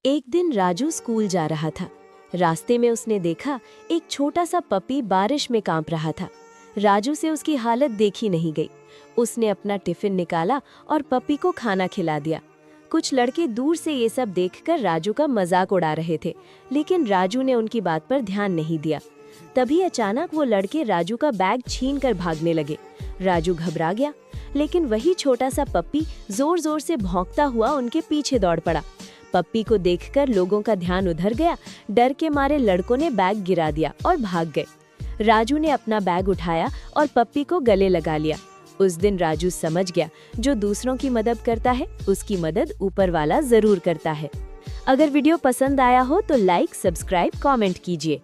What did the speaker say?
एक दिन राजू स्कूल जा रहा था। रास्ते में उसने देखा एक छोटा सा पपी बारिश में कांप रहा था। राजू से उसकी हालत देखी नहीं गई। उसने अपना टिफिन निकाला और पपी को खाना खिला दिया। कुछ लड़के दूर से ये सब देखकर राजू का मजाक उड़ा रहे थे, लेकिन राजू ने उनकी बात पर ध्यान नहीं दिया। तभी अचानक वो लड़के राजू का बैग छीनकर भागने लगे। राजू घबरा गया, लेकिन वही छोटा सा पप्पी जोर जोर से भौंकता हुआ उनके पीछे दौड़ पड़ा। पप्पी को देखकर लोगों का ध्यान उधर गया। डर के मारे लड़कों ने बैग गिरा दिया और भाग गए। राजू ने अपना बैग उठाया और पप्पी को गले लगा लिया। उस दिन राजू समझ गया, जो दूसरों की मदद करता है उसकी मदद ऊपर वाला जरूर करता है। अगर वीडियो पसंद आया हो तो लाइक, सब्सक्राइब, कमेंट कीजिए।